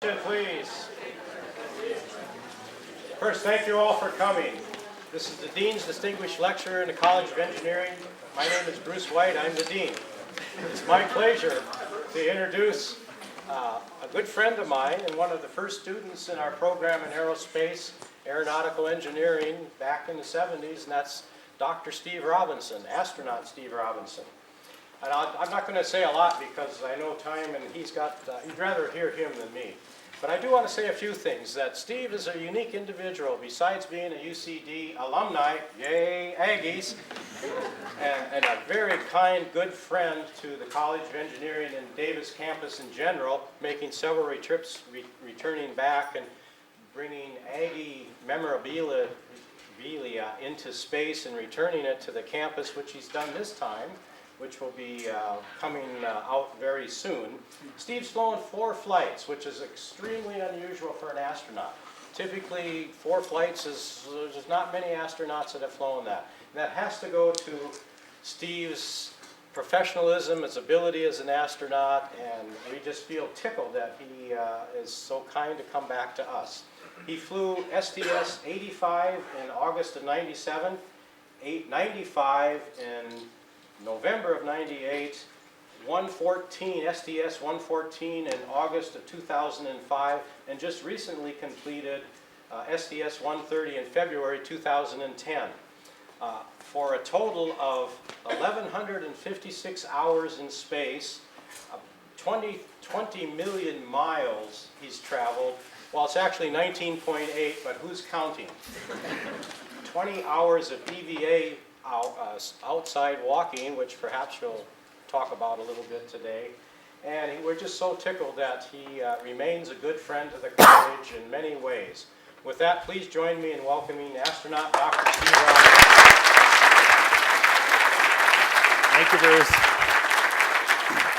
Please. First, thank you all for coming. This is the Dean's Distinguished Lecturer in the College of Engineering. My name is Bruce White. I'm the Dean. It's my pleasure to introduce a good friend of mine and one of the first students in our program in aerospace, aeronautical engineering back in the 70s, and that's Dr. Steve Robinson, Astronaut Steve Robinson. And I'm not going to say a lot because I know time and you'd rather hear him than me. But I do want to say a few things, that Steve is a unique individual besides being a UCD alumni, yay Aggies, and a very kind, good friend to the College of Engineering and Davis campus in general, making several trips, returning back and bringing Aggie memorabilia into space and returning it to the campus, which he's done this time, which will be coming out very soon. Steve's flown 4 flights, which is extremely unusual for an astronaut. Typically, 4 flights there's not many astronauts that have flown that. And that has to go to Steve's professionalism, his ability as an astronaut, and we just feel tickled that he is so kind to come back to us. He flew STS-85 in August of 97, 95 in November of 98, 114, STS-114 in August of 2005, and just recently completed STS-130 in February 2010, for a total of 1,156 hours in space, 20 million miles he's traveled. Well, it's actually 19.8, but who's counting? 20 hours of EVA outside walking, which perhaps you'll talk about a little bit today. And we're just so tickled that he remains a good friend to the college in many ways. With that, please join me in welcoming astronaut Dr. Steve Robinson. Thank you, Bruce.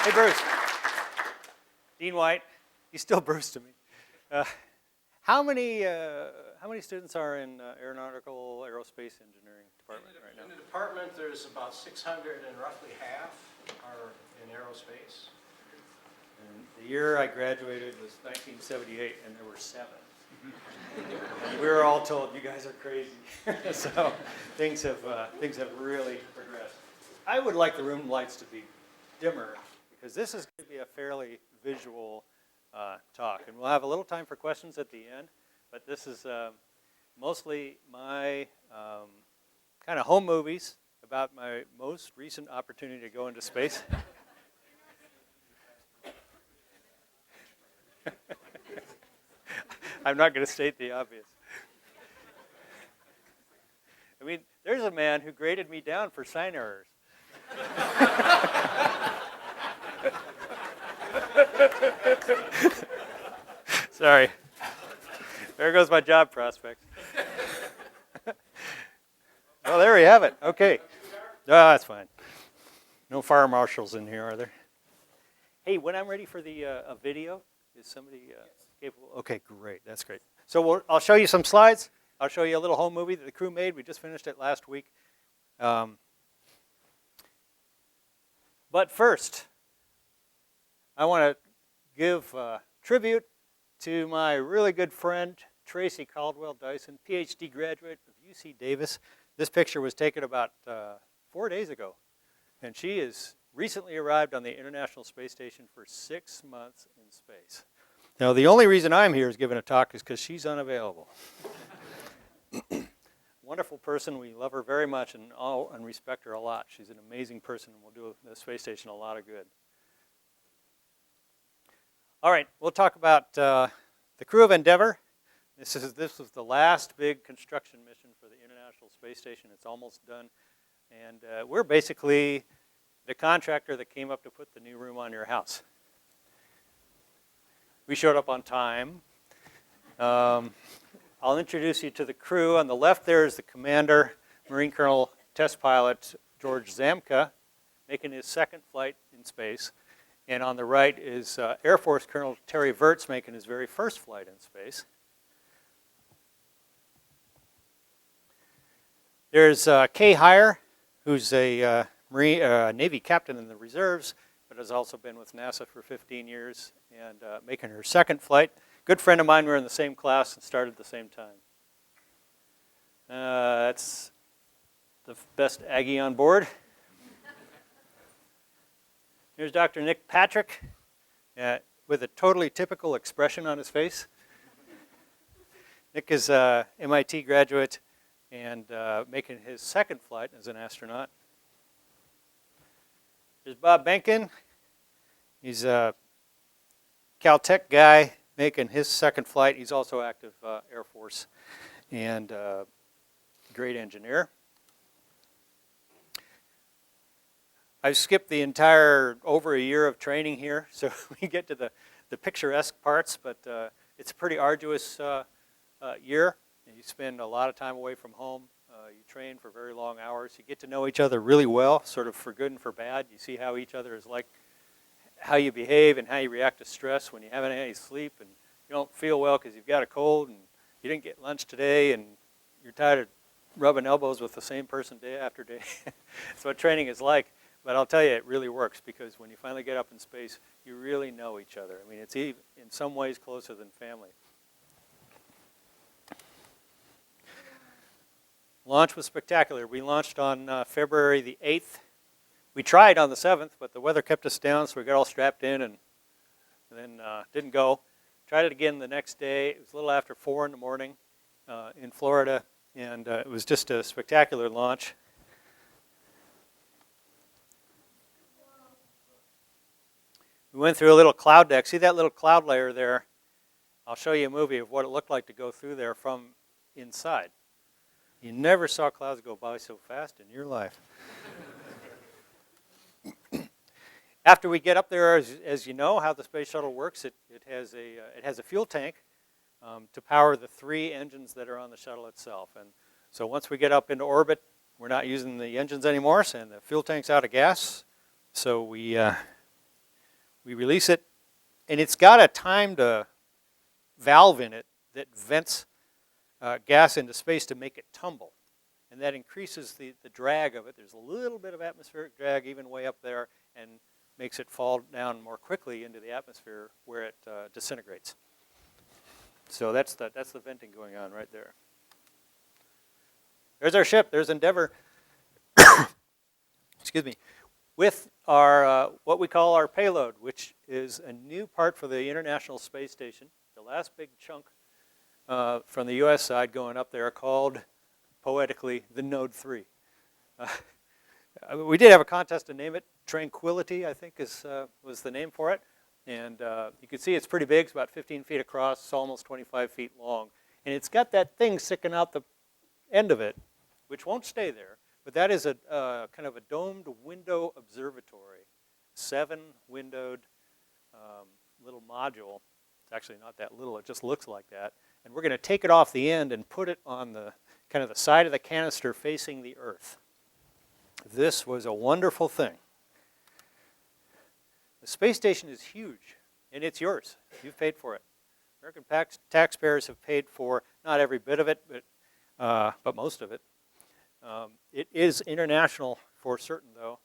Hey, Bruce. Dean White. He's still Bruce to me. How many students are in aeronautical aerospace engineering department right now? In the department, there's about 600, and roughly half are in aerospace. And the year I graduated was 1978, and there were 7. And we were all told, "You guys are crazy." So things have really progressed. I would like the room lights to be dimmer because this is going to be a fairly visual talk, and we'll have a little time for questions at the end. But this is mostly my kind of home movies about my most recent opportunity to go into space. I'm not going to state the obvious. I mean, there's a man who graded me down for sign errors. Sorry. There goes my job prospects. Oh, there we have it. Okay. That's fine. No fire marshals in here, are there? Hey, when I'm ready for the a video, is somebody capable? Okay, great. That's great. So I'll show you some slides. I'll show you a little home movie that the crew made. We just finished it last week. But first, I want to give tribute to my really good friend, Tracy Caldwell Dyson, PhD graduate of UC Davis. This picture was taken about 4 days ago, and she has recently arrived on the International Space Station for 6 months in space. Now, the only reason I'm here is giving a talk is because she's unavailable. Wonderful person. We love her very much and respect her a lot. She's an amazing person and will do the space station a lot of good. All right, we'll talk about the crew of Endeavour. This was the last big construction mission for the International Space Station. It's almost done. And we're basically the contractor that came up to put the new room on your house. We showed up on time. I'll introduce you to the crew. On the left there is the commander, Marine Colonel Test Pilot George Zamka, making his 2nd flight in space. And on the right is Air Force Colonel Terry Virts making his very first flight in space. There's Kay Heyer, who's a Navy captain in the reserves, but has also been with NASA for 15 years and making her 2nd flight. good friend of mine. We were in the same class and started at the same time. That's the best Aggie on board. Here's Dr. Nick Patrick with a totally typical expression on his face. Nick is an MIT graduate and making his second flight as an astronaut. There's Bob Benkin. He's a Caltech guy making his second flight. He's also active Air Force and great engineer. I've skipped the entire over a year of training here, so we get to the picturesque parts, but it's a pretty arduous year. You spend a lot of time away from home. You train for very long hours. You get to know each other really well, sort of for good and for bad. You see how each other is like, how you behave and how you react to stress when you haven't had any sleep and you don't feel well because you've got a cold and you didn't get lunch today and you're tired of rubbing elbows with the same person day after day. That's what training is like. But I'll tell you, it really works because when you finally get up in space, you really know each other. I mean, it's even, in some ways closer than family. Launch was spectacular. We launched on February the 8th. We tried on the 7th, but the weather kept us down, so we got all strapped in and then didn't go. Tried it again the next day. It was a little after 4 in the morning in Florida, and it was just a spectacular launch. We went through a little cloud deck. See that little cloud layer there? I'll show you a movie of what it looked like to go through there from inside. You never saw clouds go by so fast in your life. After we get up there, as you know, how the space shuttle works, it has a fuel tank to power the 3 engines that are on the shuttle itself. And so once we get up into orbit, we're not using the engines anymore, and the fuel tank's out of gas. So we release it, and it's got a timed valve in it that vents gas into space to make it tumble. And that increases the drag of it. There's a little bit of atmospheric drag even way up there and makes it fall down more quickly into the atmosphere where it disintegrates. So that's the venting going on right there. There's our ship. There's Endeavour. Excuse me. With our what we call our payload, which is a new part for the International Space Station, the last big chunk from the U.S. side going up there, called poetically the Node 3. We did have a contest to name it. Tranquility, I think, was the name for it. And you can see it's pretty big. It's about 15 feet across. It's almost 25 feet long. And it's got that thing sticking out the end of it, which won't stay there. But that is a kind of a domed window observatory, 7-windowed little module. It's actually not that little. It just looks like that. And we're going to take it off the end and put it on the kind of the side of the canister facing the Earth. This was a wonderful thing. The space station is huge, and it's yours. You've paid for it. American taxpayers have paid for not every bit of it, but most of it. It is international for certain, though.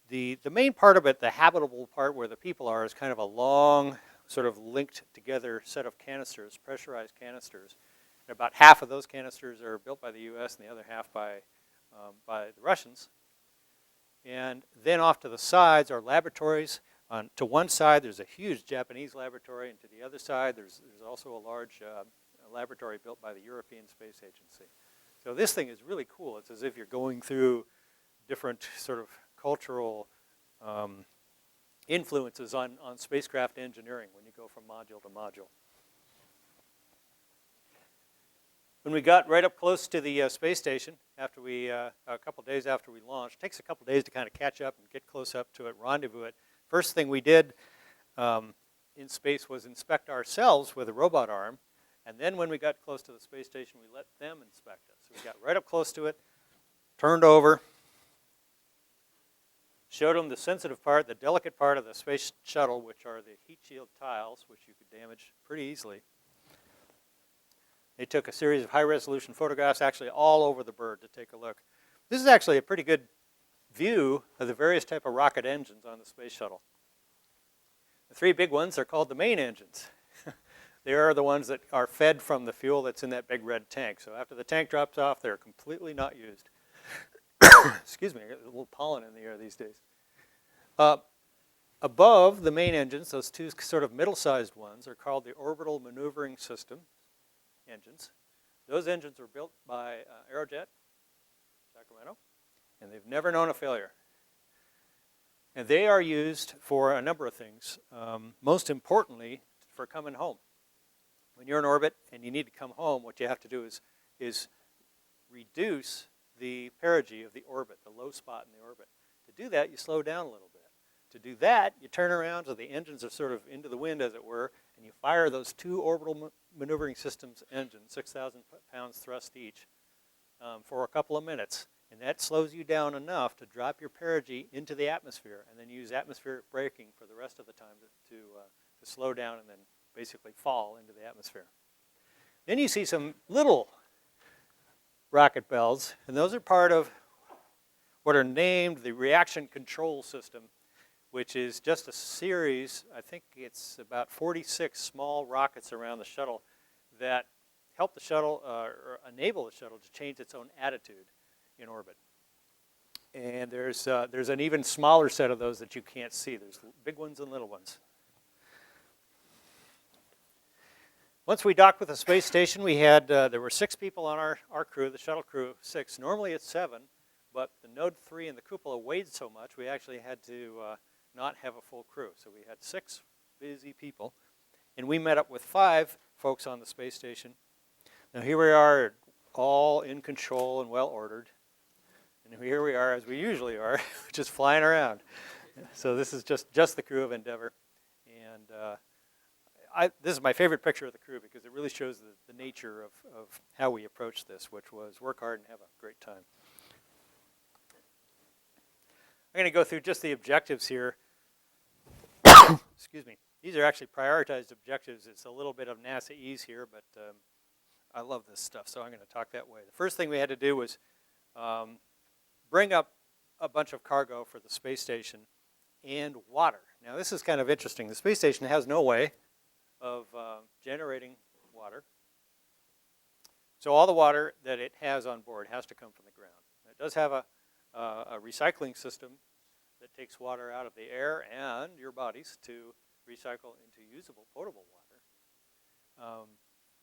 The main part of it, the habitable part where the people are, is kind of a long, sort of linked together set of canisters, pressurized canisters. And about half of those canisters are built by the U.S. and the other half by the Russians. And then off to the sides are laboratories. To one side, there's a huge Japanese laboratory, and to the other side, there's also a large laboratory built by the European Space Agency. So this thing is really cool. It's as if you're going through different sort of cultural influences on spacecraft engineering when you go from module to module. When we got right up close to the space station, after a couple days after we launched, it takes a couple days to kind of catch up and get close up to it, rendezvous it. First thing we did in space was inspect ourselves with a robot arm, and then when we got close to the space station, we let them inspect us. So we got right up close to it, turned over, showed them the sensitive part, the delicate part of the space shuttle, which are the heat shield tiles, which you could damage pretty easily. They took a series of high-resolution photographs, actually all over the bird, to take a look. This is actually a pretty good view of the various type of rocket engines on the space shuttle. The three big ones are called the main engines. They are the ones that are fed from the fuel that's in that big red tank. So after the tank drops off, they're completely not used. Excuse me, I got a little pollen in the air these days. Above the main engines, those two sort of middle-sized ones are called the orbital maneuvering system engines. Those engines were built by Aerojet, Sacramento, and they've never known a failure. And they are used for a number of things, most importantly for coming home. When you're in orbit and you need to come home, what you have to do is reduce the perigee of the orbit, the low spot in the orbit. To do that, you slow down a little bit. To do that, you turn around so the engines are sort of into the wind, as it were, and you fire those two orbital maneuvering systems engines, 6,000 pounds thrust each, for a couple of minutes. And that slows you down enough to drop your perigee into the atmosphere and then use atmospheric braking for the rest of the time to slow down and then basically fall into the atmosphere. Then you see some little rocket bells, and those are part of what are named the reaction control system, which is just a series, I think it's about 46 small rockets around the shuttle that help the shuttle, or enable the shuttle to change its own attitude in orbit. And there's an even smaller set of those that you can't see. There's big ones and little ones. Once we docked with the space station, we had, there were 6 people on our crew, the shuttle crew, 6. Normally it's 7, but the Node 3 and the Cupola weighed so much, we actually had to not have a full crew. So we had 6 busy people, and we met up with 5 folks on the space station. Now here we are, all in control and well ordered. And here we are, as we usually are, just flying around. So this is just the crew of Endeavour. And this is my favorite picture of the crew because it really shows the nature of how we approached this, which was work hard and have a great time. I'm going to go through just the objectives here. Excuse me. These are actually prioritized objectives. It's a little bit of NASA-ese here, but I love this stuff, so I'm going to talk that way. The first thing we had to do was bring up a bunch of cargo for the space station and water. Now, this is kind of interesting. The space station has no way of generating water. So all the water that it has on board has to come from the ground. It does have a recycling system that takes water out of the air and your bodies to recycle into usable, potable water.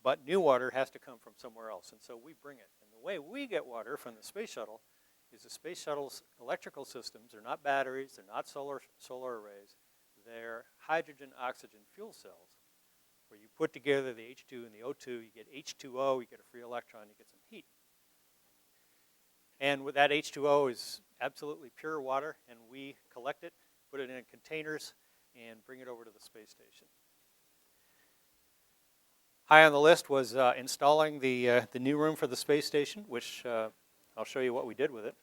But new water has to come from somewhere else, and so we bring it. And the way we get water from the space shuttle is the space shuttle's electrical systems are not batteries, they're not solar arrays, they're hydrogen-oxygen fuel cells, where you put together the H2 and the O2, you get H2O, you get a free electron, you get some heat. And with that H2O is absolutely pure water, and we collect it, put it in containers, and bring it over to the space station. High on the list was installing the new room for the space station, which I'll show you what we did with it.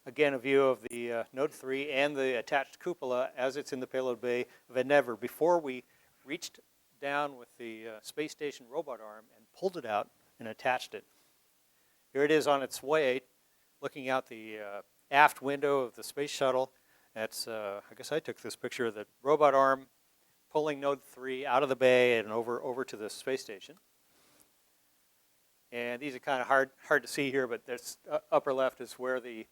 Again, a view of the Node 3 and the attached cupola as it's in the payload bay of Endeavour before we reached down with the space station robot arm and pulled it out and attached it. Here it is on its way, looking out the aft window of the space shuttle. That's, I guess I took this picture of the robot arm pulling Node 3 out of the bay and over to the space station. And these are kind of hard to see here, but this upper left is where the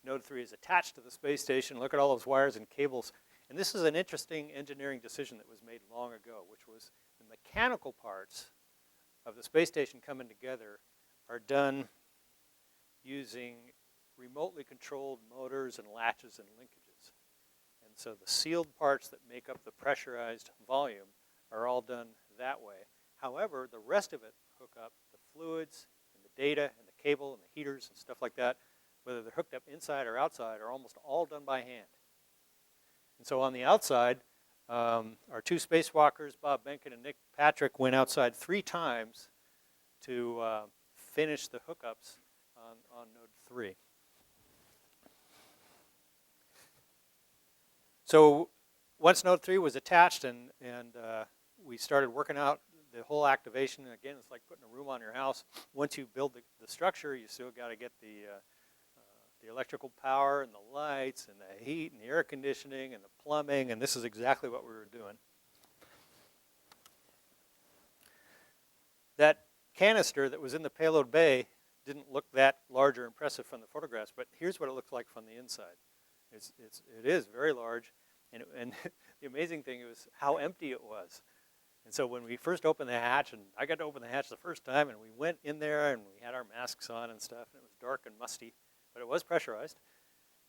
Node 3 is attached to the space station. Look at all those wires and cables. And this is an interesting engineering decision that was made long ago, which was the mechanical parts of the space station coming together are done using remotely controlled motors and latches and linkages. And so the sealed parts that make up the pressurized volume are all done that way. However, the rest of it hook up the fluids and the data and the cable and the heaters and stuff like that, whether they're hooked up inside or outside, are almost all done by hand. And so on the outside, our 2 spacewalkers, Bob Benkin and Nick Patrick, went outside 3 times to finish the hookups on Node 3. So once Node 3 was attached and we started working out the whole activation, again, it's like putting a room on your house. Once you build the structure, you still got to get the the electrical power and the lights and the heat and the air conditioning and the plumbing, and this is exactly what we were doing. That canister that was in the payload bay didn't look that large or impressive from the photographs, but here's what it looks like from the inside. It is very large, and the amazing thing was how empty it was. And so when we first opened the hatch, and I got to open the hatch the first time, and we went in there, and we had our masks on and stuff, and it was dark and musty, but it was pressurized.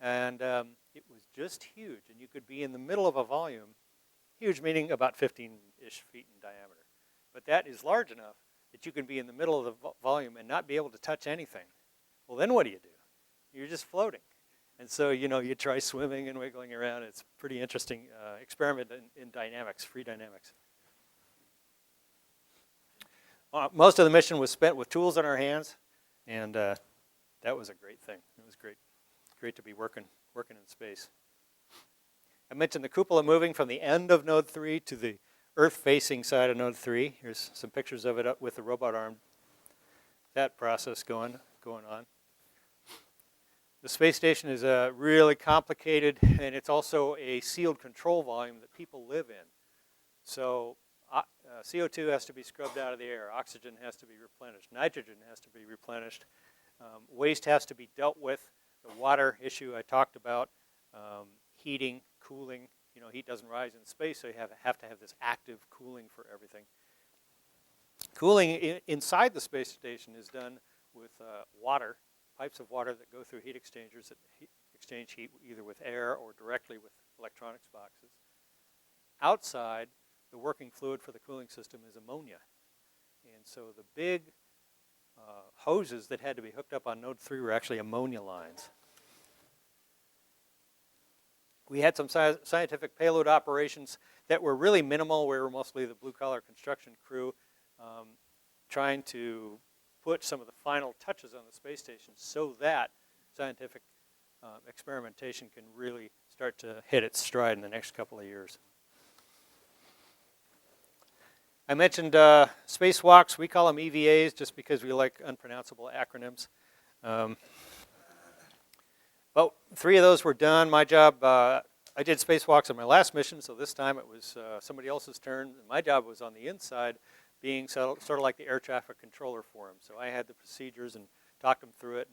And it was just huge, and you could be in the middle of a volume, huge meaning about 15-ish feet in diameter. But that is large enough that you can be in the middle of the volume and not be able to touch anything. Well, then what do? You're just floating. And so, you try swimming and wiggling around. It's a pretty interesting experiment in dynamics, free dynamics. Most of the mission was spent with tools in our hands, and that was a great thing. It was great to be working in space. I mentioned the cupola moving from the end of Node 3 to the Earth-facing side of Node 3. Here's some pictures of it up with the robot arm. That process going on. The space station is really complicated, and it's also a sealed control volume that people live in. So CO2 has to be scrubbed out of the air. Oxygen has to be replenished. Nitrogen has to be replenished. Waste has to be dealt with. The water issue I talked about. Heating, cooling. Heat doesn't rise in space, so you have to have this active cooling for everything. Cooling inside the space station is done with water, pipes of water that go through heat exchangers that exchange heat either with air or directly with electronics boxes. Outside, the working fluid for the cooling system is ammonia. And so the big hoses that had to be hooked up on Node 3 were actually ammonia lines. We had some scientific payload operations that were really minimal. We were mostly the blue-collar construction crew trying to put some of the final touches on the space station so that scientific experimentation can really start to hit its stride in the next couple of years. I mentioned spacewalks. We call them EVAs just because we like unpronounceable acronyms. But 3 of those were done. My job, I did spacewalks on my last mission, so this time it was somebody else's turn. My job was on the inside, being sort of like the air traffic controller for them. So I had the procedures and talked them through it,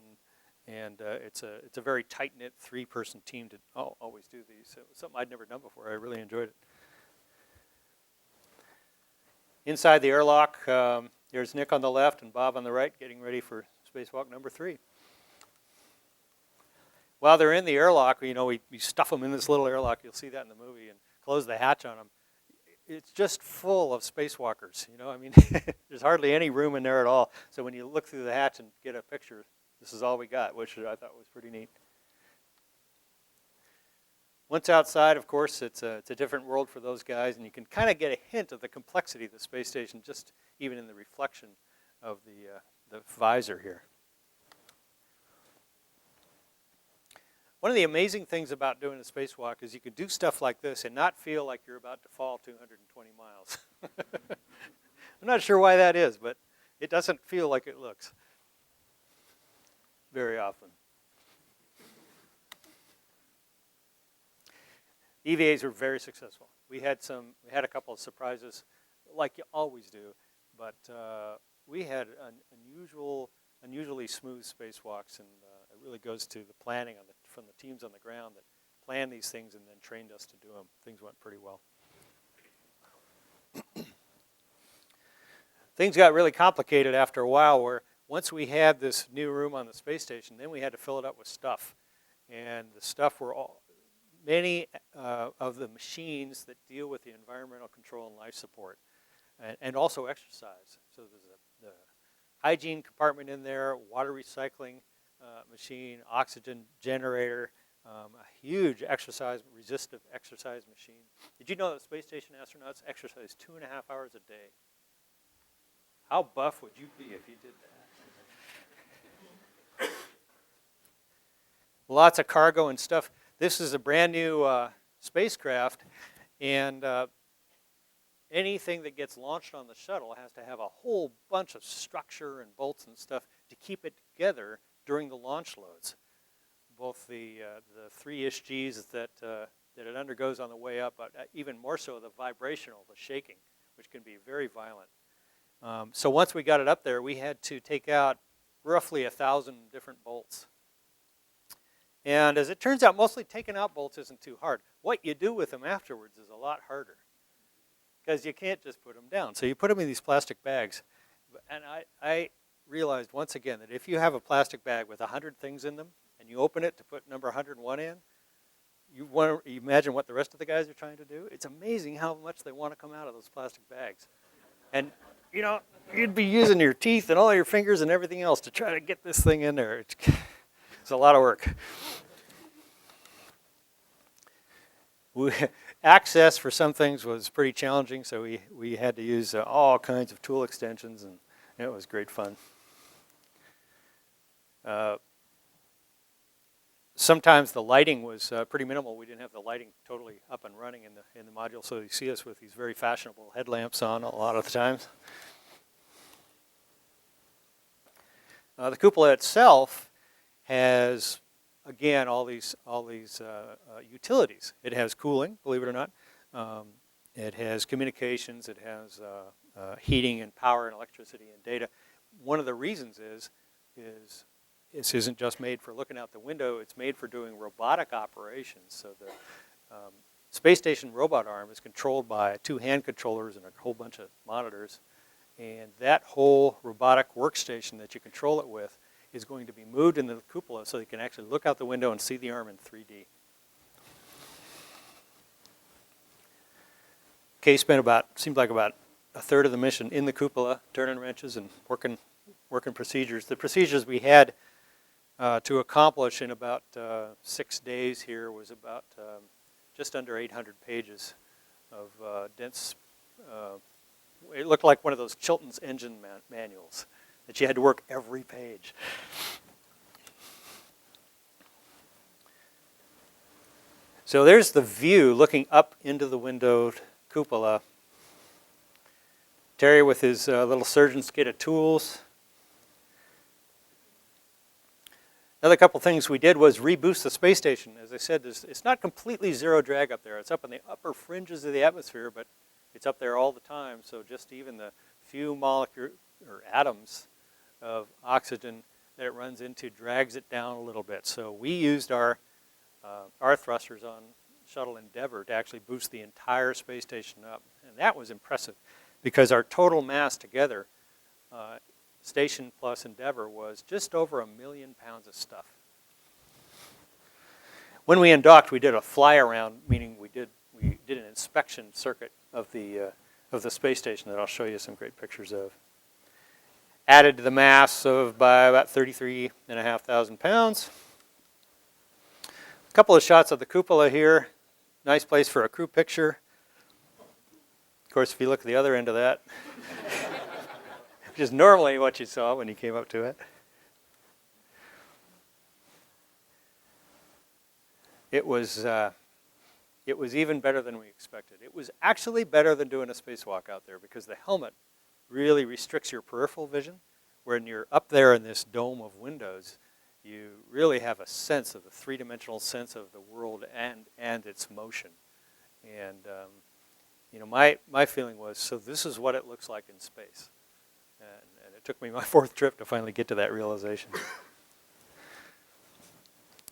and it's a very tight-knit 3-person team to always do these. So it was something I'd never done before. I really enjoyed it. Inside the airlock, there's Nick on the left and Bob on the right getting ready for spacewalk number 3. While they're in the airlock, we stuff them in this little airlock. You'll see that in the movie, and close the hatch on them. It's just full of spacewalkers. There's hardly any room in there at all. So when you look through the hatch and get a picture, this is all we got, which I thought was pretty neat. Once outside, of course, it's a different world for those guys, and you can kind of get a hint of the complexity of the space station just even in the reflection of the visor here. One of the amazing things about doing a spacewalk is you can do stuff like this and not feel like you're about to fall 220 miles. I'm not sure why that is, but it doesn't feel like it looks very often. EVAs were very successful. We had a couple of surprises, like you always do, but we had unusually smooth spacewalks, and it really goes to the planning from the teams on the ground that planned these things and then trained us to do them. Things went pretty well. Things got really complicated after a while, where once we had this new room on the space station, then we had to fill it up with stuff. And the stuff were many of the machines that deal with the environmental control and life support, and also exercise. So there's the hygiene compartment in there, water recycling machine, oxygen generator, a huge resistive exercise machine. Did you know that space station astronauts exercise 2.5 hours a day? How buff would you be if you did that? Lots of cargo and stuff. This is a brand new spacecraft, and anything that gets launched on the shuttle has to have a whole bunch of structure and bolts and stuff to keep it together during the launch loads. both the 3 Gs that it undergoes on the way up, but even more so the vibrational, the shaking, which can be very violent. So once we got it up there, we had to take out roughly 1,000 different bolts. And as it turns out, mostly taking out bolts isn't too hard. What you do with them afterwards is a lot harder, because you can't just put them down. So you put them in these plastic bags. And I realized once again that if you have a plastic bag with 100 things in them, and you open it to put number 101 in, you imagine what the rest of the guys are trying to do. It's amazing how much they want to come out of those plastic bags. And, you know, you'd be using your teeth and all your fingers and everything else to try to get this thing in there. It's a lot of work. Access for some things was pretty challenging, so we had to use all kinds of tool extensions, and it was great fun. Sometimes the lighting was pretty minimal. We didn't have the lighting totally up and running in the module, so you see us with these very fashionable headlamps on a lot of the times. The cupola itself has, again, all these utilities. It has cooling, believe it or not. It has communications. It has heating and power and electricity and data. One of the reasons is this isn't just made for looking out the window. It's made for doing robotic operations. So the space station robot arm is controlled by 2 hand controllers and a whole bunch of monitors. And that whole robotic workstation that you control it with is going to be moved into the cupola so you can actually look out the window and see the arm in 3D. Kay spent seemed like about a third of the mission in the cupola, turning wrenches and working procedures. The procedures we had to accomplish in about 6 days here was about just under 800 pages of dense, it looked like one of those Chilton's engine manuals that you had to work every page. So there's the view looking up into the windowed cupola. Terry with his little surgeon's kit of tools. Another couple things we did was reboost the space station. As I said, it's not completely zero drag up there. It's up in the upper fringes of the atmosphere, but it's up there all the time. So just even the few molecules or atoms of oxygen that it runs into drags it down a little bit. So we used our thrusters on Shuttle Endeavour to actually boost the entire space station up. And that was impressive because our total mass together, Station plus Endeavour, was just over 1 million pounds of stuff. When we undocked, we did a fly around, meaning we did an inspection circuit of the space station that I'll show you some great pictures of. Added to the mass by about 33,500 pounds. A couple of shots of the cupola here. Nice place for a crew picture. Of course, if you look at the other end of that, which is normally what you saw when you came up to it. It was even better than we expected. It was actually better than doing a spacewalk out there because the helmet really restricts your peripheral vision. When you're up there in this dome of windows, you really have a sense of the three-dimensional sense of the world and its motion. And you know, my feeling was, so this is what it looks like in space. And it took me my 4th trip to finally get to that realization.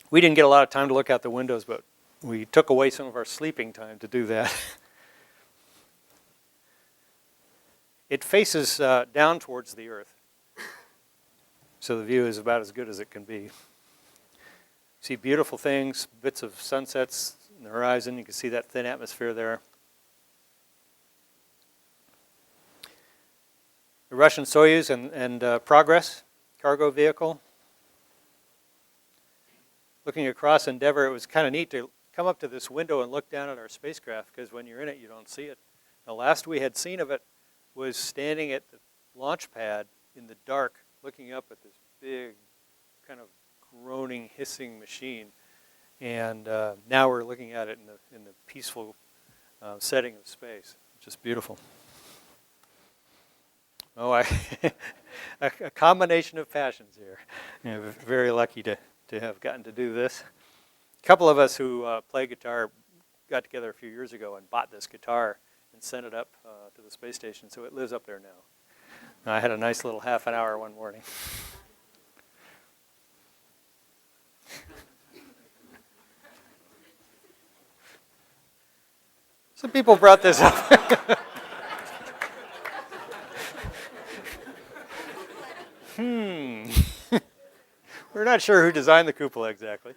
We didn't get a lot of time to look out the windows, but we took away some of our sleeping time to do that. It faces down towards the Earth. So the view is about as good as it can be. See beautiful things, bits of sunsets in the horizon. You can see that thin atmosphere there. The Russian Soyuz and Progress cargo vehicle. Looking across Endeavour, it was kind of neat to come up to this window and look down at our spacecraft, because when you're in it, you don't see it. The last we had seen of it was standing at the launch pad in the dark, looking up at this big, kind of groaning, hissing machine. And now we're looking at it in the peaceful setting of space. Just beautiful. Oh, a combination of passions here. You know, very lucky to to have gotten to do this. A couple of us who play guitar got together a few years ago and bought this guitar and sent it up to the space station, so it lives up there now. I had a nice little half an hour one morning. Some people brought this up. We're not sure who designed the cupola exactly.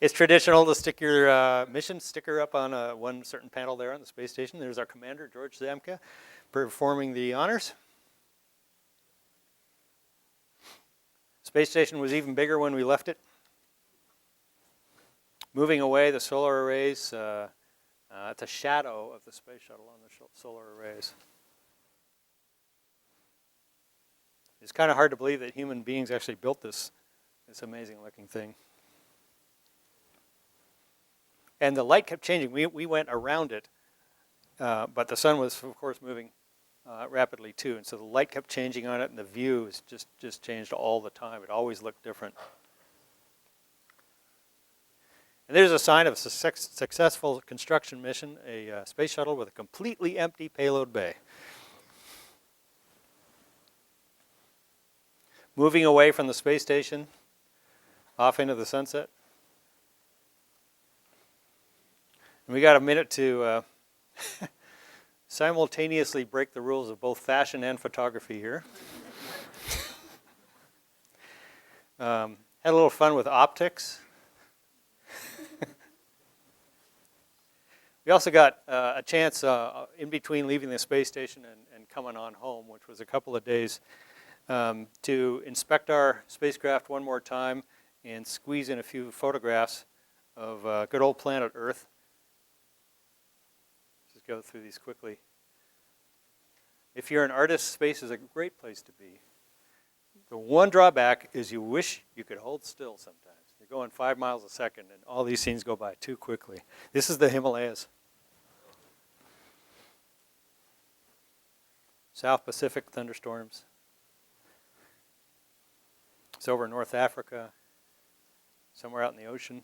It's traditional to stick your mission sticker up on one certain panel there on the space station. There's our commander, George Zamka, performing the honors. Space station was even bigger when we left it. Moving away, the solar arrays, it's a shadow of the space shuttle on the solar arrays. It's kind of hard to believe that human beings actually built this amazing looking thing. And the light kept changing. We went around it, but the sun was, of course, moving rapidly too. And so the light kept changing on it, and the view is just changed all the time. It always looked different. And there's a sign of a successful construction mission, a space shuttle with a completely empty payload bay. Moving away from the space station, off into the sunset. And we got a minute to simultaneously break the rules of both fashion and photography here. Had a little fun with optics. We also got a chance in between leaving the space station and coming on home, which was a couple of days, to inspect our spacecraft one more time and squeeze in a few photographs of good old planet Earth. Just go through these quickly. If you're an artist, space is a great place to be. The one drawback is you wish you could hold still sometimes. You're going 5 miles a second and all these scenes go by too quickly. This is the Himalayas. South Pacific thunderstorms. It's over North Africa, somewhere out in the ocean.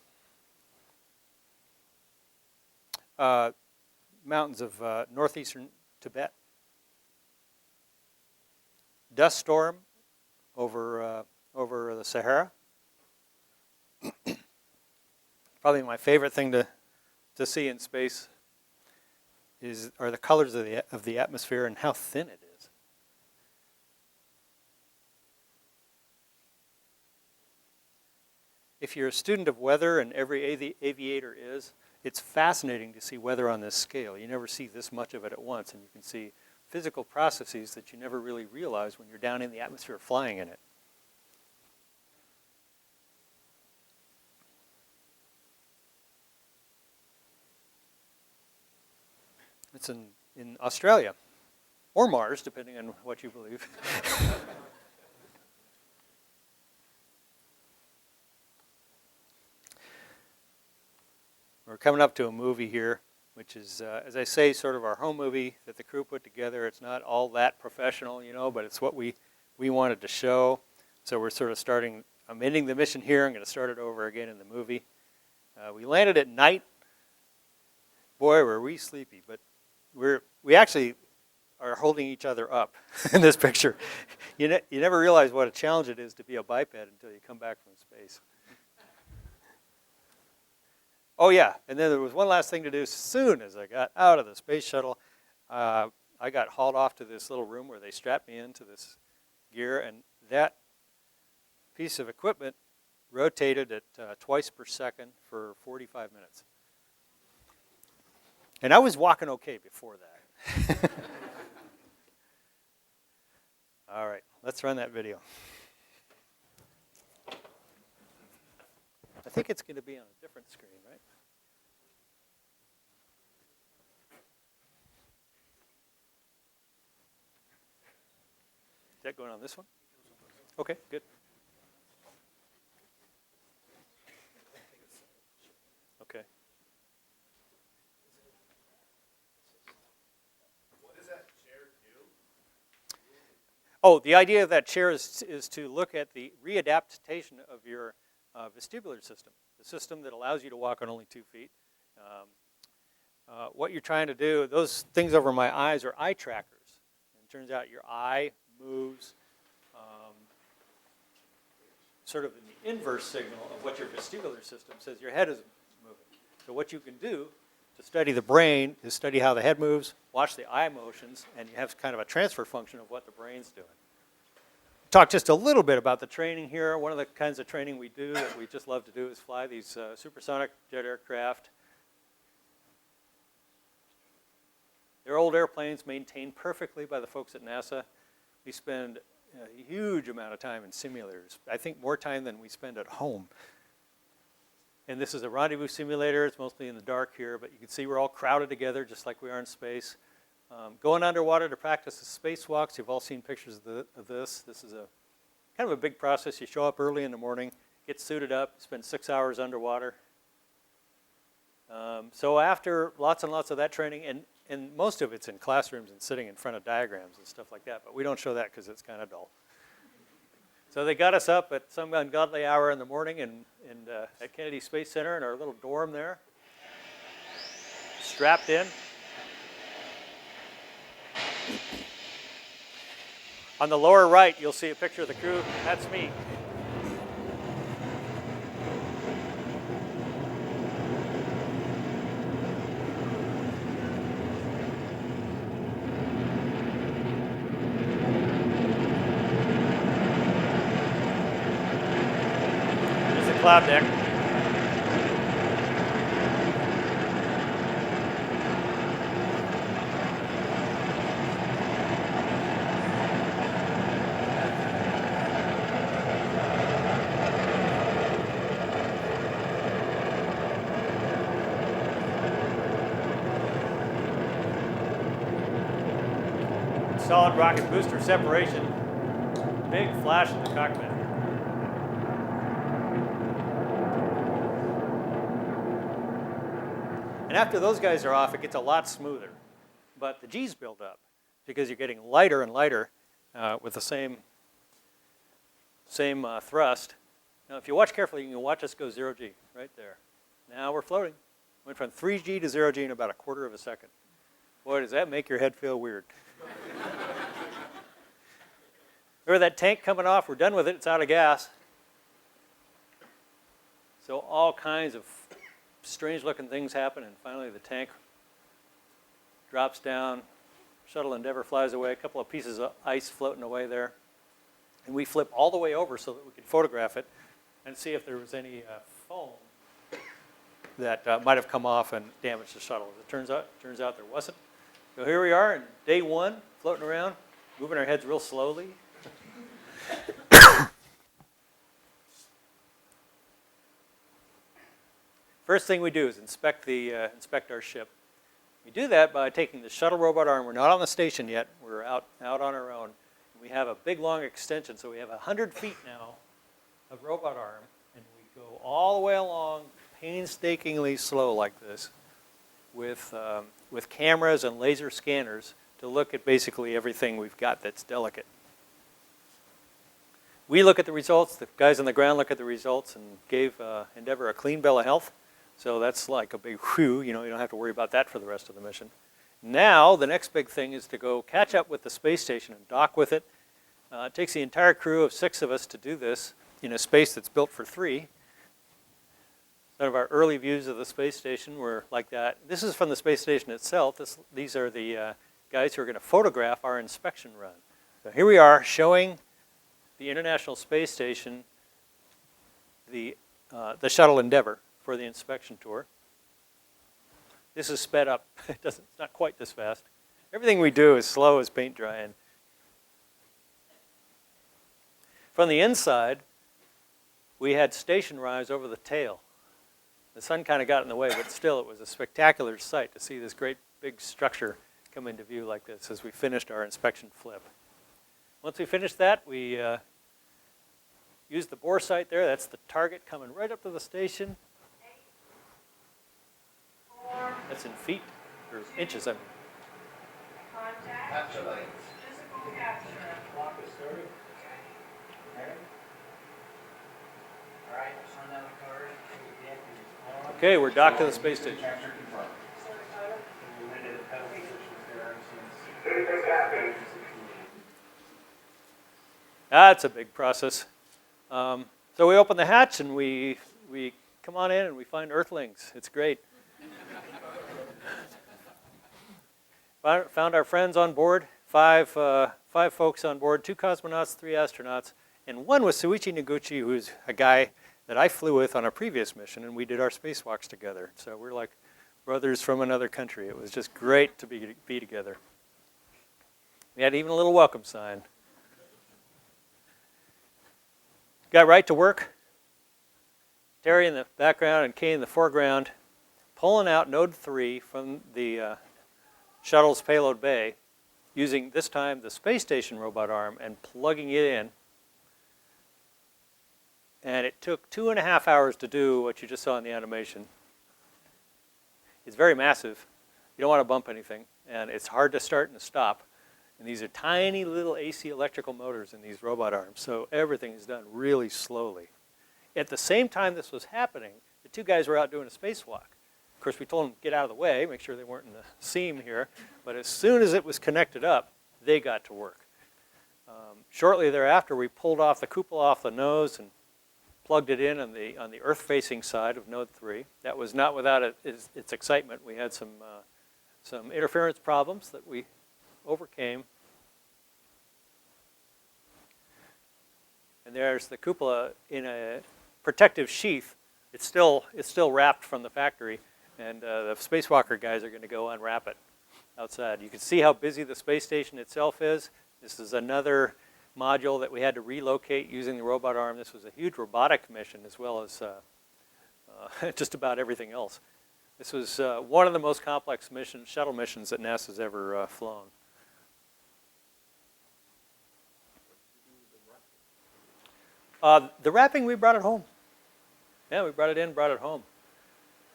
Mountains of northeastern Tibet. Dust storm over the Sahara. Probably my favorite thing to see in space are the colors of the atmosphere and how thin it is. If you're a student of weather, and every aviator is, it's fascinating to see weather on this scale. You never see this much of it at once, and you can see physical processes that you never really realize when you're down in the atmosphere flying in it. It's in Australia, or Mars, depending on what you believe. We're coming up to a movie here, which is, as I say, sort of our home movie that the crew put together. It's not all that professional, but it's what we wanted to show. So we're sort of starting, I'm ending the mission here. I'm going to start it over again in the movie. We landed at night. Boy, were we sleepy, but we actually are holding each other up in this picture. You never realize what a challenge it is to be a biped until you come back from space. Oh yeah, and then there was one last thing to do. As soon as I got out of the space shuttle, I got hauled off to this little room where they strapped me into this gear, and that piece of equipment rotated at twice per second for 45 minutes. And I was walking okay before that. All right, let's run that video. I think it's going to be on a different screen, right? Is that going on this one? Okay, good. Okay. Oh, the idea of that chair is to look at the readaptation of your vestibular system, the system that allows you to walk on only 2 feet. What you're trying to do, those things over my eyes are eye trackers. And it turns out your eye moves sort of in the inverse signal of what your vestibular system says your head is moving. So what you can do to study the brain is study how the head moves, watch the eye motions, and you have kind of a transfer function of what the brain's doing. Talk just a little bit about the training here. One of the kinds of training we do that we just love to do is fly these supersonic jet aircraft. They're old airplanes maintained perfectly by the folks at NASA. We spend a huge amount of time in simulators. I think more time than we spend at home. And this is a rendezvous simulator. It's mostly in the dark here, but you can see we're all crowded together just like we are in space. Going underwater to practice the spacewalks. You've all seen pictures of this. This is a kind of a big process. You show up early in the morning, get suited up, spend 6 hours underwater. So after lots and lots of that training, and most of it's in classrooms and sitting in front of diagrams and stuff like that, but we don't show that because it's kind of dull. So they got us up at some ungodly hour in the morning at Kennedy Space Center in our little dorm there, strapped in. On the lower right, you'll see a picture of the crew. That's me. There's the cloud deck. Solid rocket booster separation. Big flash in the cockpit. And after those guys are off, it gets a lot smoother. But the G's build up because you're getting lighter and lighter with the same thrust. Now, if you watch carefully, you can watch us go 0G right there. Now we're floating. Went from 3G to 0G in about 1/4 of a second. Boy, does that make your head feel weird. Remember that tank coming off? We're done with it. It's out of gas. So all kinds of strange-looking things happen, and finally the tank drops down. Shuttle Endeavour flies away. A couple of pieces of ice floating away there. And we flip all the way over so that we could photograph it and see if there was any foam that might have come off and damaged the shuttle. As it turns out there wasn't. So here we are in day 1, floating around, moving our heads real slowly. First thing we do is inspect our ship. We do that by taking the shuttle robot arm. We're not on the station yet. We're out on our own. We have a big, long extension, so we have 100 feet now of robot arm, and we go all the way along, painstakingly slow like this, with cameras and laser scanners to look at basically everything we've got that's delicate. We look at the results. The guys on the ground look at the results and gave Endeavour a clean bill of health. So that's like a big whew. You don't have to worry about that for the rest of the mission. Now, the next big thing is to go catch up with the space station and dock with it. It takes the entire crew of 6 of us to do this in a space that's built for 3. Some of our early views of the space station were like that. This is from the space station itself. These are the guys who are going to photograph our inspection run. So here we are showing the International Space Station, the shuttle Endeavour for the inspection tour. This is sped up. It's not quite this fast. Everything we do is slow as paint drying. From the inside, we had station rise over the tail. The sun kind of got in the way, but still it was a spectacular sight to see this great big structure come into view like this as we finished our inspection flip. Once we finished that, we used the bore sight there. That's the target coming right up to the station. That's in feet, or inches, I mean. Clock is started. All right, turn down the card. Okay, we're docked to the space station. That's a big process. So we open the hatch and we come on in and we find Earthlings. It's great. Found our friends on board, five folks on board, 2 cosmonauts, 3 astronauts, and one was Suichi Noguchi, who's a guy that I flew with on a previous mission, and we did our spacewalks together. So we're like brothers from another country. It was just great to be together. We had even a little welcome sign. Got right to work. Terry in the background and Kay in the foreground, pulling out Node 3 from the shuttle's payload bay, using this time the space station robot arm and plugging it in. And it took 2.5 hours to do what you just saw in the animation. It's very massive. You don't want to bump anything, and it's hard to start and to stop. And these are tiny little AC electrical motors in these robot arms, so everything is done really slowly. At the same time this was happening, the 2 guys were out doing a spacewalk. Of course, we told them to get out of the way, make sure they weren't in the seam here, but as soon as it was connected up, they got to work. Shortly thereafter, we pulled off the cupola off the nose and plugged it in on the Earth-facing side of Node 3. That was not without its excitement. We had some interference problems that we overcame. And there's the cupola in a protective sheath. It's still wrapped from the factory, and the spacewalker guys are going to go unwrap it outside. You can see how busy the space station itself is. This is another module that we had to relocate using the robot arm. This was a huge robotic mission as well as just about everything else. This was one of the most complex shuttle missions that NASA's ever flown. The wrapping, we brought it home. Yeah, we brought it in, brought it home.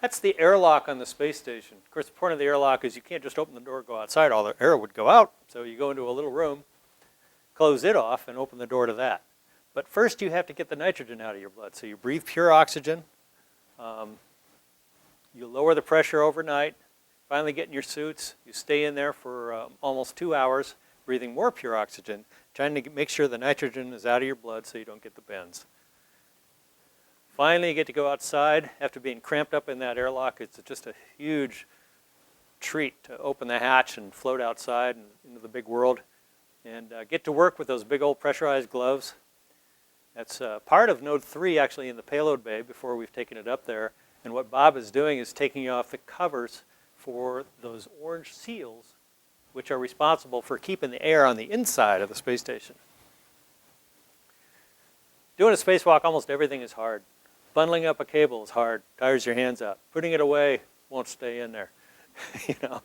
That's the airlock on the space station. Of course, the point of the airlock is you can't just open the door and go outside. All the air would go out. So you go into a little room, close it off, and open the door to that. But first, you have to get the nitrogen out of your blood. So you breathe pure oxygen. You lower the pressure overnight. Finally get in your suits. You stay in there for almost 2 hours, breathing more pure oxygen, trying to make sure the nitrogen is out of your blood so you don't get the bends. Finally, you get to go outside after being cramped up in that airlock. It's just a huge treat to open the hatch and float outside and into the big world and get to work with those big old pressurized gloves. That's part of Node 3 actually in the payload bay before we've taken it up there. And what Bob is doing is taking off the covers for those orange seals, which are responsible for keeping the air on the inside of the space station. Doing a spacewalk, almost everything is hard. Bundling up a cable is hard, tires your hands out. Putting it away won't stay in there. You know,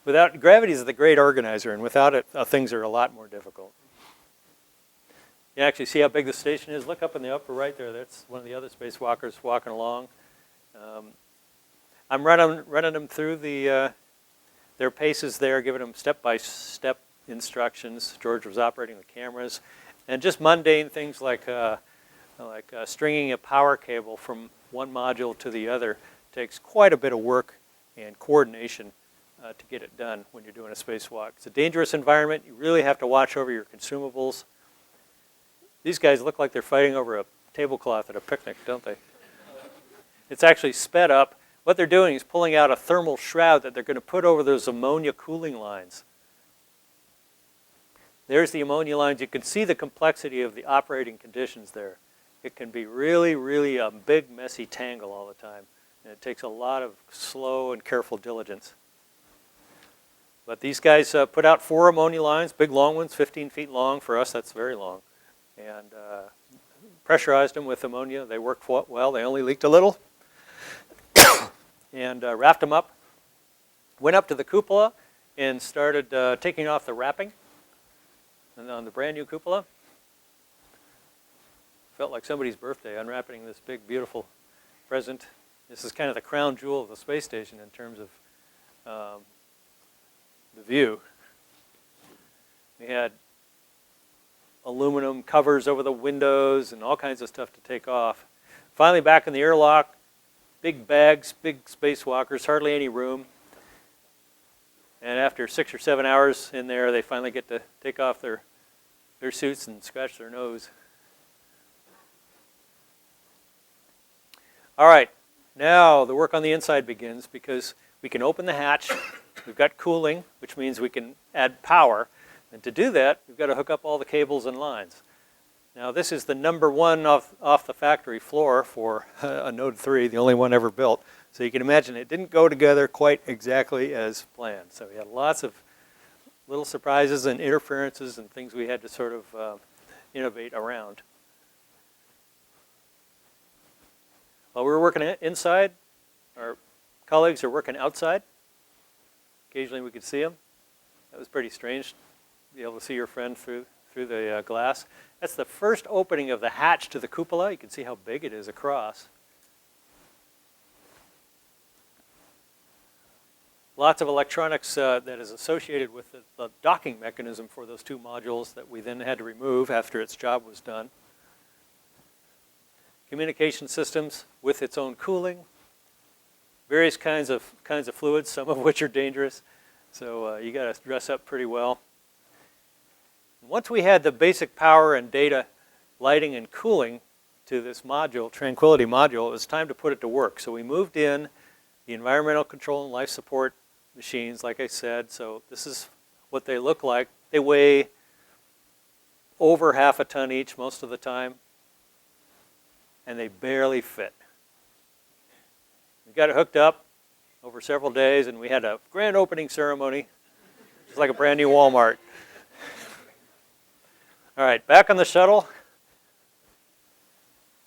gravity is the great organizer, and without it, things are a lot more difficult. You actually see how big the station is. Look up in the upper right there. That's one of the other spacewalkers walking along. I'm running them through their paces there, giving them step-by-step instructions. George was operating the cameras, and just mundane things like stringing a power cable from one module to the other takes quite a bit of work and coordination to get it done when you're doing a spacewalk. It's a dangerous environment. You really have to watch over your consumables. These guys look like they're fighting over a tablecloth at a picnic, don't they? It's actually sped up. What they're doing is pulling out a thermal shroud that they're going to put over those ammonia cooling lines. There's the ammonia lines. You can see the complexity of the operating conditions there. It can be really, really a big, messy tangle all the time. And it takes a lot of slow and careful diligence. But these guys put out 4 ammonia lines, big long ones, 15 feet long. For us, that's very long. And pressurized them with ammonia. They worked well. They only leaked a little. And wrapped them up. Went up to the cupola and started taking off the wrapping on the brand new cupola. Felt like somebody's birthday, unwrapping this big, beautiful present. This is kind of the crown jewel of the space station in terms of the view. We had aluminum covers over the windows and all kinds of stuff to take off. Finally back in the airlock, big bags, big spacewalkers, hardly any room. And after 6 or 7 hours in there, they finally get to take off their suits and scratch their nose. All right, now the work on the inside begins because we can open the hatch. We've got cooling, which means we can add power. And to do that, we've got to hook up all the cables and lines. Now this is the number one off the factory floor for a Node 3, the only one ever built. So you can imagine it didn't go together quite exactly as planned. So we had lots of little surprises and interferences and things we had to sort of innovate around. While we were working inside, our colleagues are working outside. Occasionally we could see them. That was pretty strange, to be able to see your friend through the glass. That's the first opening of the hatch to the cupola. You can see how big it is across. Lots of electronics that is associated with the docking mechanism for those two modules that we then had to remove after its job was done. Communication systems with its own cooling. Various kinds of fluids, some of which are dangerous. So you got to dress up pretty well. Once we had the basic power and data, lighting and cooling to this module, Tranquility module, it was time to put it to work. So we moved in the environmental control and life support machines, like I said. So this is what they look like. They weigh over half a ton each most of the time, and they barely fit. We got it hooked up over several days, and we had a grand opening ceremony. It's like a brand new Walmart. All right, back on the shuttle.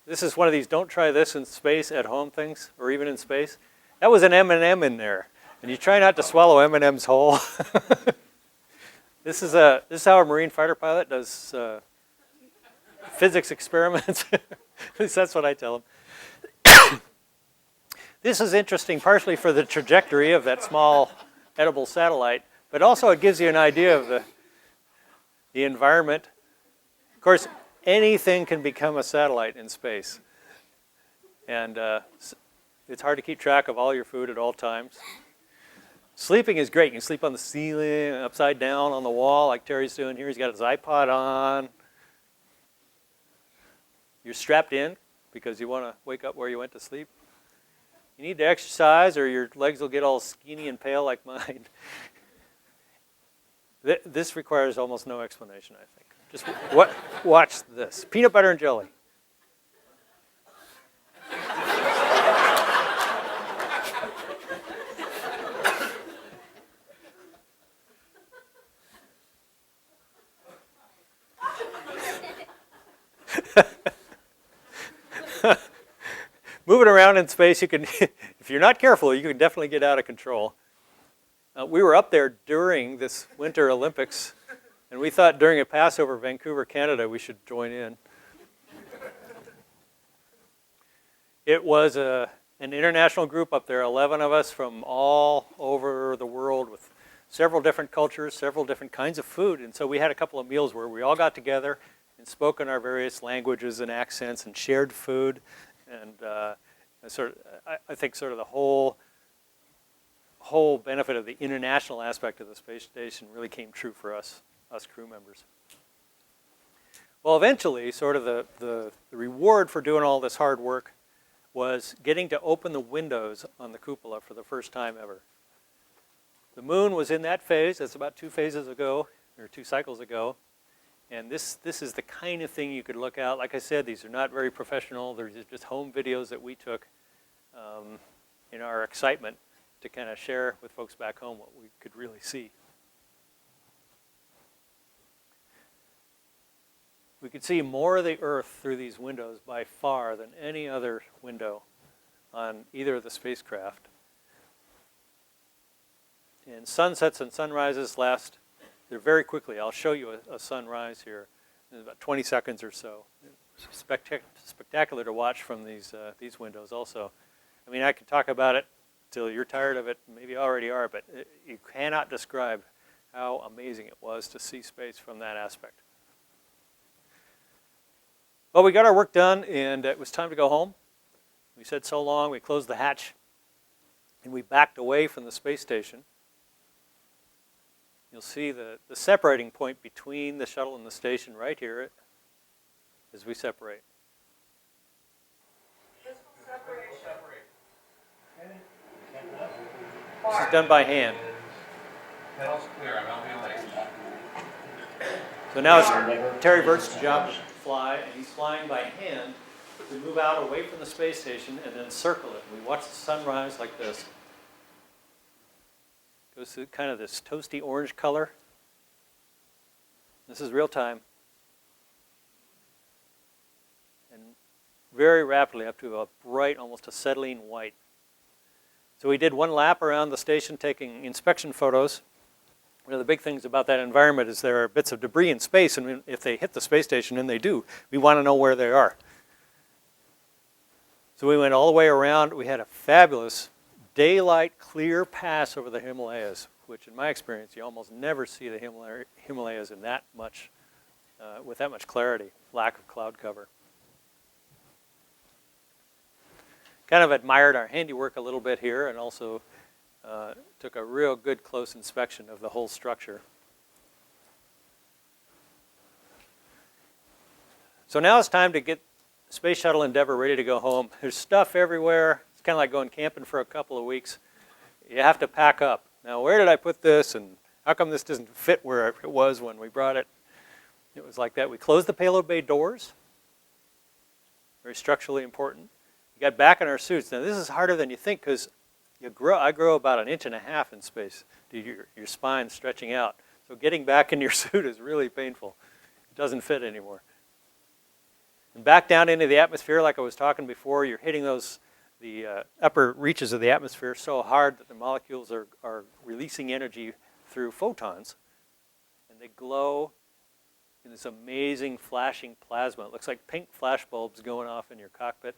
This is one of these don't try this in space at home things, or even in space. That was an M&M in there, and you try not to swallow M&M's whole. This is how a Marine fighter pilot does physics experiments. At least that's what I tell them. This is interesting partially for the trajectory of that small edible satellite, but also it gives you an idea of the environment. Of course, anything can become a satellite in space. And it's hard to keep track of all your food at all times. Sleeping is great. You can sleep on the ceiling, upside down on the wall like Terry's doing here. He's got his iPod on. You're strapped in because you want to wake up where you went to sleep. You need to exercise or your legs will get all skinny and pale like mine. This requires almost no explanation, I think. Just watch this. Peanut butter and jelly. Moving around in space, you can, if you're not careful, you can definitely get out of control. We were up there during this Winter Olympics, and we thought during a pass over Vancouver, Canada, we should join in. It was an international group up there, 11 of us from all over the world with several different cultures, several different kinds of food. And so we had a couple of meals where we all got together and spoke in our various languages and accents and shared food. And I think sort of the whole benefit of the international aspect of the space station really came true for us crew members. Well, eventually, sort of the reward for doing all this hard work was getting to open the windows on the cupola for the first time ever. The moon was in that phase. That's about 2 phases ago, or 2 cycles ago. And this is the kind of thing you could look at. Like I said, these are not very professional. They're just home videos that we took in our excitement to kind of share with folks back home what we could really see. We could see more of the Earth through these windows by far than any other window on either of the spacecraft. And sunsets and sunrises last. They're very quickly. I'll show you a sunrise here in about 20 seconds or so. It's spectacular to watch from these windows also. I mean, I could talk about it till you're tired of it, maybe you already are, but you cannot describe how amazing it was to see space from that aspect. Well, we got our work done, and it was time to go home. We said so long, we closed the hatch, and we backed away from the space station. You'll see the separating point between the shuttle and the station right here as we separate. This is done by hand. So now it's Terry Burt's job to fly, and he's flying by hand to move out away from the space station and then circle it. We watch the sunrise like this. Goes through kind of this toasty orange color. This is real time. And very rapidly up to a bright, almost acetylene white. So we did one lap around the station taking inspection photos. One of the big things about that environment is there are bits of debris in space, and if they hit the space station, and they do, we want to know where they are. So we went all the way around. We had a fabulous daylight clear pass over the Himalayas, which in my experience, you almost never see the Himalayas in that much, with that much clarity, lack of cloud cover. Kind of admired our handiwork a little bit here, and also took a real good close inspection of the whole structure. So now it's time to get Space Shuttle Endeavour ready to go home. There's stuff everywhere. It's kind of like going camping for a couple of weeks. You have to pack up. Now, where did I put this, and how come this doesn't fit where it was when we brought it? It was like that. We closed the payload bay doors. Very structurally important. We got back in our suits. Now, this is harder than you think because I grow about 1.5 inches in space. Your spine stretching out. So getting back in your suit is really painful. It doesn't fit anymore. And back down into the atmosphere, like I was talking before, you're hitting the upper reaches of the atmosphere so hard that the molecules are releasing energy through photons. And they glow in this amazing flashing plasma. It looks like pink flash bulbs going off in your cockpit.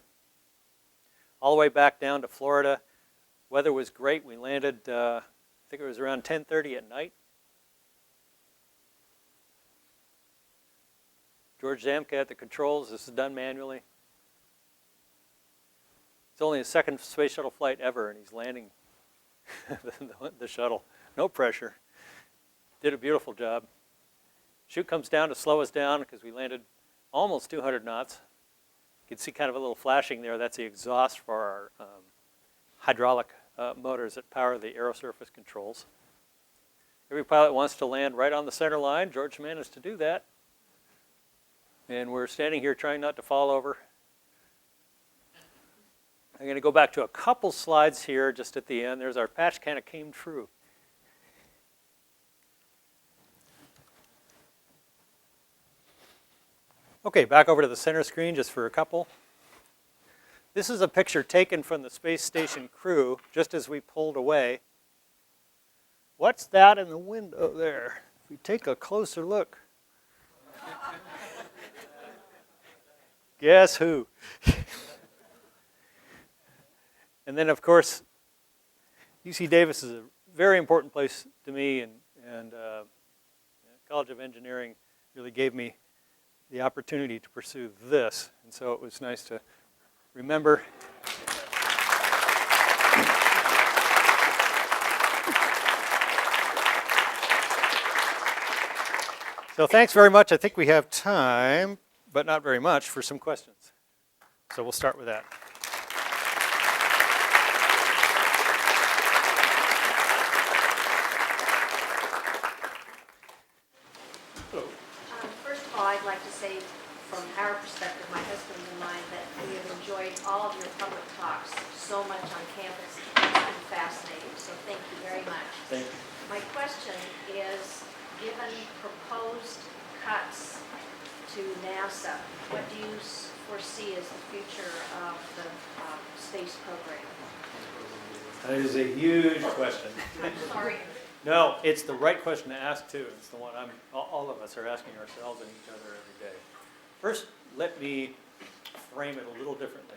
All the way back down to Florida. Weather was great. We landed, I think it was around 10:30 at night. George Zamka at the controls. This is done manually. It's only his second space shuttle flight ever, and he's landing the shuttle. No pressure. Did a beautiful job. Chute comes down to slow us down because we landed almost 200 knots. You can see kind of a little flashing there. That's the exhaust for our hydraulic motors that power the aerosurface controls. Every pilot wants to land right on the center line. George managed to do that. And we're standing here trying not to fall over. I'm going to go back to a couple slides here just at the end. There's our patch kind of came true. Okay, back over to the center screen just for a couple. This is a picture taken from the space station crew just as we pulled away. What's that in the window there? If we take a closer look. Guess who? And then, of course, UC Davis is a very important place to me, and College of Engineering really gave me the opportunity to pursue this. And so it was nice to remember. So thanks very much. I think we have time, but not very much, for some questions. So we'll start with that. First of all, I'd like to say, from our perspective, my husband and mine, that we have enjoyed all of your public talks so much on campus. It's been fascinating, so thank you very much. Thank you. My question is, given proposed cuts to NASA, what do you foresee as the future of the space program? That is a huge question. I'm sorry. No, it's the right question to ask, too. It's the one all of us are asking ourselves and each other every day. First, let me frame it a little differently.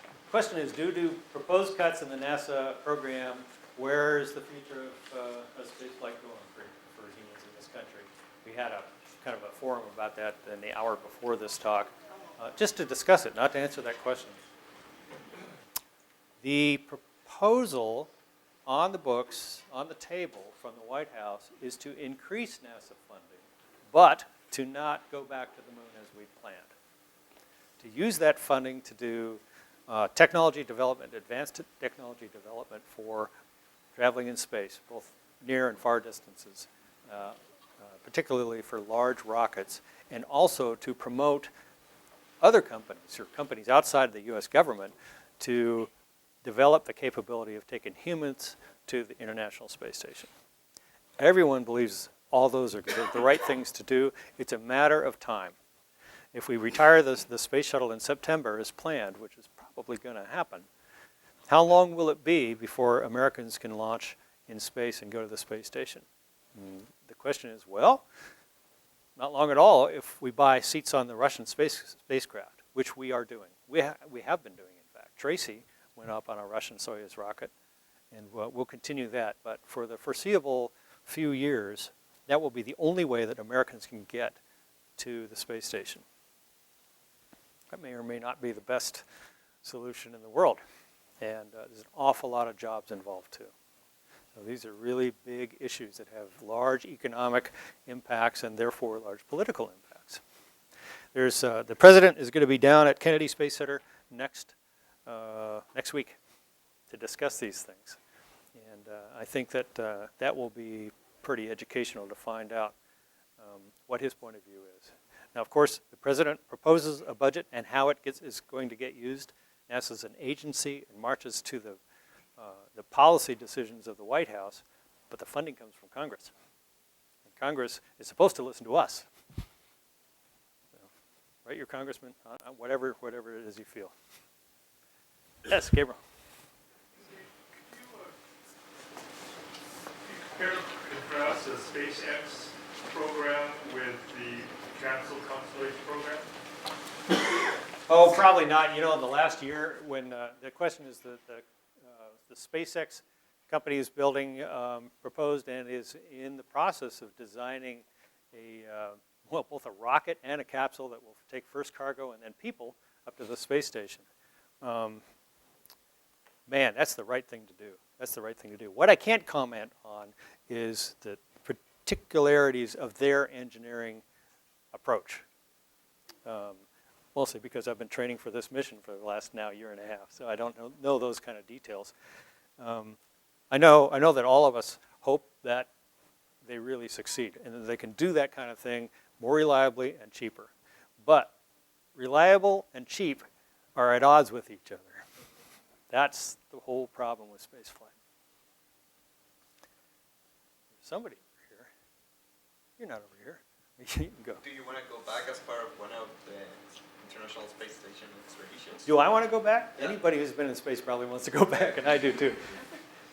The question is, due to proposed cuts in the NASA program, where is the future of spaceflight going for humans in this country? We had a kind of a forum about that in the hour before this talk. just to discuss it, not to answer that question. The proposal on the books, on the table from the White House, is to increase NASA funding, but to not go back to the moon as we planned. To use that funding to do technology development, advanced technology development for traveling in space, both near and far distances, particularly for large rockets, and also to promote other companies or companies outside of the U.S. government to develop the capability of taking humans to the International Space Station. Everyone believes all those are the right things to do. It's a matter of time. If we retire the space shuttle in September as planned, which is probably going to happen, how long will it be before Americans can launch in space and go to the space station? And the question is, well, not long at all if we buy seats on the Russian spacecraft, which we are doing. We have been doing, in fact. Tracy went up on a Russian Soyuz rocket, and we'll continue that. But for the foreseeable few years, that will be the only way that Americans can get to the space station. That may or may not be the best solution in the world. And there's an awful lot of jobs involved, too. So these are really big issues that have large economic impacts and therefore large political impacts. There's, the president is going to be down at Kennedy Space Center next week to discuss these things. And I think that that will be pretty educational to find out what his point of view is. Now, of course, the president proposes a budget and how it is going to get used. NASA is an agency and marches to the policy decisions of the White House, but the funding comes from Congress. And Congress is supposed to listen to us. So, write your congressman on whatever it is you feel. Yes, Gabriel. Can you contrast the SpaceX program with the canceled Constellation program? Oh, probably not. You know, in the last year, when the question is the SpaceX company is building, proposed and is in the process of designing well, both a rocket and a capsule that will take first cargo and then people up to the space station. Man, that's the right thing to do. That's the right thing to do. What I can't comment on is the particularities of their engineering approach. Mostly because I've been training for this mission for the last now year and a half, so I don't know those kind of details. I know that all of us hope that they really succeed and that they can do that kind of thing more reliably and cheaper. But reliable and cheap are at odds with each other. That's the whole problem with spaceflight. There's somebody over here. You're not over here. You can go. Do you want to go back as part of one of the International Space Station expeditions? Do I want to go back? Yeah. Anybody who's been in space probably wants to go back, and I do too.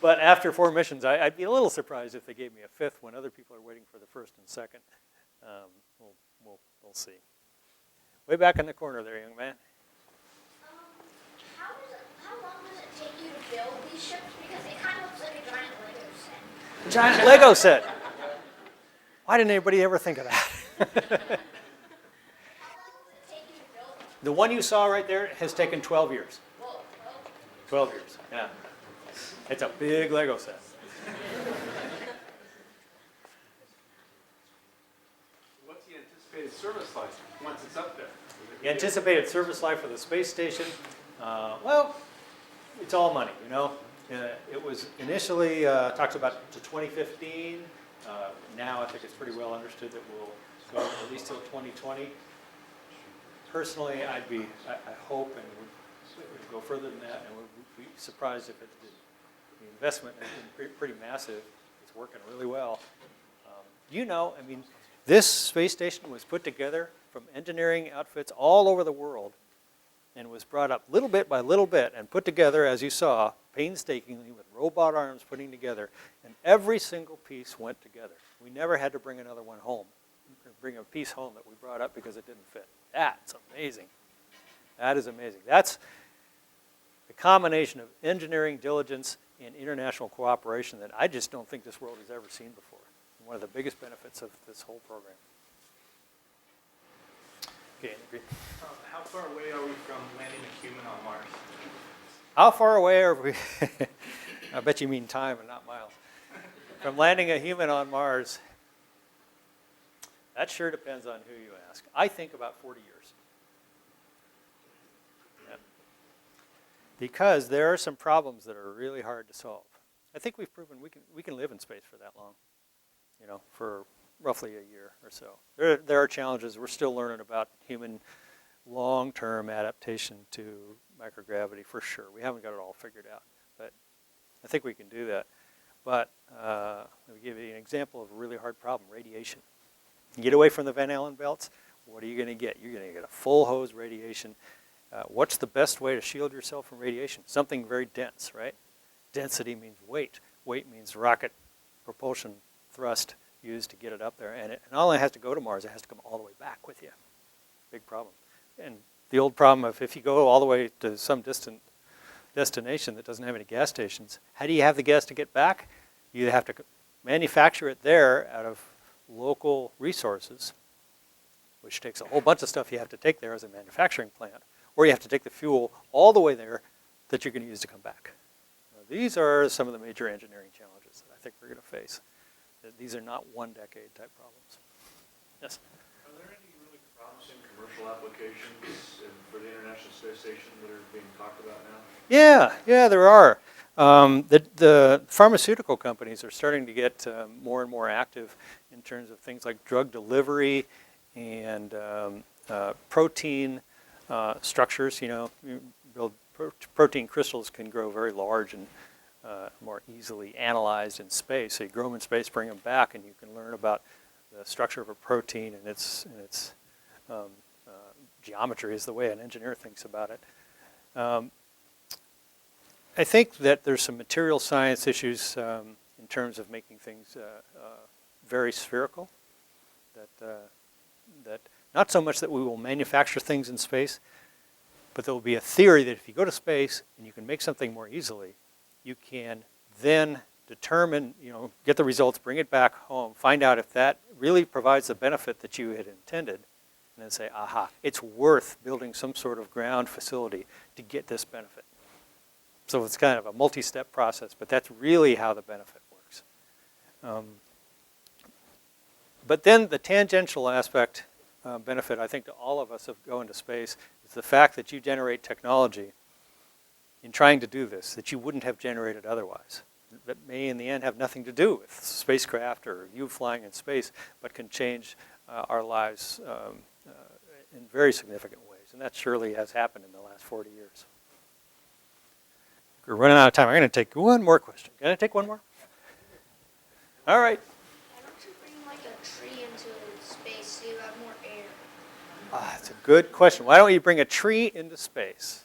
But after 4 missions, I'd be a little surprised if they gave me a 5th when other people are waiting for the 1st and 2nd. We'll see. Way back in the corner there, young man. How long does it take you to build these ships? Because it kind of looks like a giant Lego set. Giant Lego set. Why didn't anybody ever think of that? How long does it take you to build them? The one you saw right there has taken 12 years. Whoa, 12 years, yeah. It's a big Lego set. What's the anticipated service life once it's up there? The anticipated service life for the space station, well, it's all money, you know. It was initially talked about to 2015. Now I think it's pretty well understood that we'll go at least till 2020. Personally, I hope and would go further than that, and would be surprised if it did. The investment has been pretty massive. It's working really well. You know, I mean, this space station was put together from engineering outfits all over the world and was brought up little bit by little bit and put together, as you saw, painstakingly with robot arms putting together, and every single piece went together. We never had to bring another one home, bring a piece home that we brought up because it didn't fit. That's amazing. That is amazing. That's the combination of engineering diligence and international cooperation that I just don't think this world has ever seen before. One of the biggest benefits of this whole program. Okay, agree. How far away are we from landing a human on Mars? How far away are we? I bet you mean time and not miles. From landing a human on Mars, that sure depends on who you ask. I think about 40 years. Yeah. Because there are some problems that are really hard to solve. I think we've proven we can live in space for that long, you know, for roughly a year or so. There are challenges. We're still learning about human long-term adaptation to microgravity for sure. We haven't got it all figured out, but I think we can do that. But let me give you an example of a really hard problem, radiation. You get away from the Van Allen belts, what are you going to get? You're going to get a full hose radiation. What's the best way to shield yourself from radiation? Something very dense, right? Density means weight. Weight means rocket propulsion thrust used to get it up there. And it not only has to go to Mars, it has to come all the way back with you. Big problem. And the old problem of if you go all the way to some distant destination that doesn't have any gas stations, how do you have the gas to get back? You have to manufacture it there out of local resources, which takes a whole bunch of stuff you have to take there as a manufacturing plant, or you have to take the fuel all the way there that you're going to use to come back. These are some of the major engineering challenges that I think we're going to face. These are not one-decade type problems. Yes? Are there any really promising commercial applications for the International Space Station that are being talked about now? Yeah, there are. The pharmaceutical companies are starting to get more and more active in terms of things like drug delivery and protein structures. You know, you build protein crystals can grow very large and more easily analyzed in space. So you grow them in space, bring them back, and you can learn about the structure of a protein and its geometry is the way an engineer thinks about it. I think that there's some material science issues in terms of making things very spherical. That not so much that we will manufacture things in space, but there will be a theory that if you go to space and you can make something more easily, you can then determine, you know, get the results, bring it back home, find out if that really provides the benefit that you had intended, and then say, aha, it's worth building some sort of ground facility to get this benefit. So it's kind of a multi-step process, but that's really how the benefit works. But then the tangential aspect benefit, I think, to all of us of going to space is the fact that you generate technology in trying to do this that you wouldn't have generated otherwise. That may in the end have nothing to do with spacecraft or you flying in space, but can change our lives in very significant ways. And that surely has happened in the last 40 years. We're running out of time. I'm going to take one more question. Can I take one more? All right. Why don't you bring like a tree into space so you have more air? That's a good question. Why don't you bring a tree into space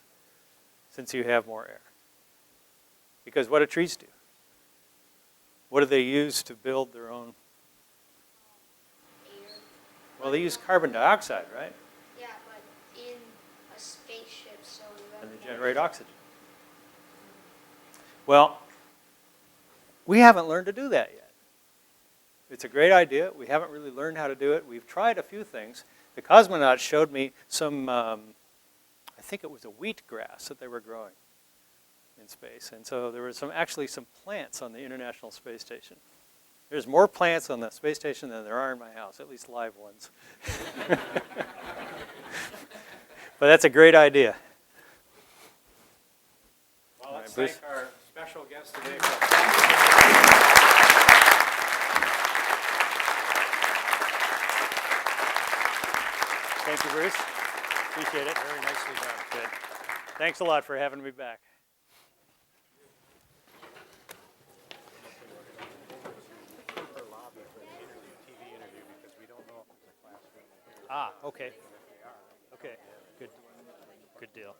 since you have more air? Because what do trees do? What do they use to build their own? Air. Well, they use carbon dioxide, right? Yeah, but in a spaceship, so you have And they more generate air. oxygen. Well, we haven't learned to do that yet. It's a great idea. We haven't really learned how to do it. We've tried a few things. The cosmonauts showed me some, I think it was a wheat grass that they were growing in space. And so there were actually some plants on the International Space Station. There's more plants on the space station than there are in my house, at least live ones. But that's a great idea. Well, let's Bruce? thank our special guest today. Thank you, Bruce. Appreciate it. Very nicely done. Good. Thanks a lot for having me back. Ah, okay. Okay, good. Good deal.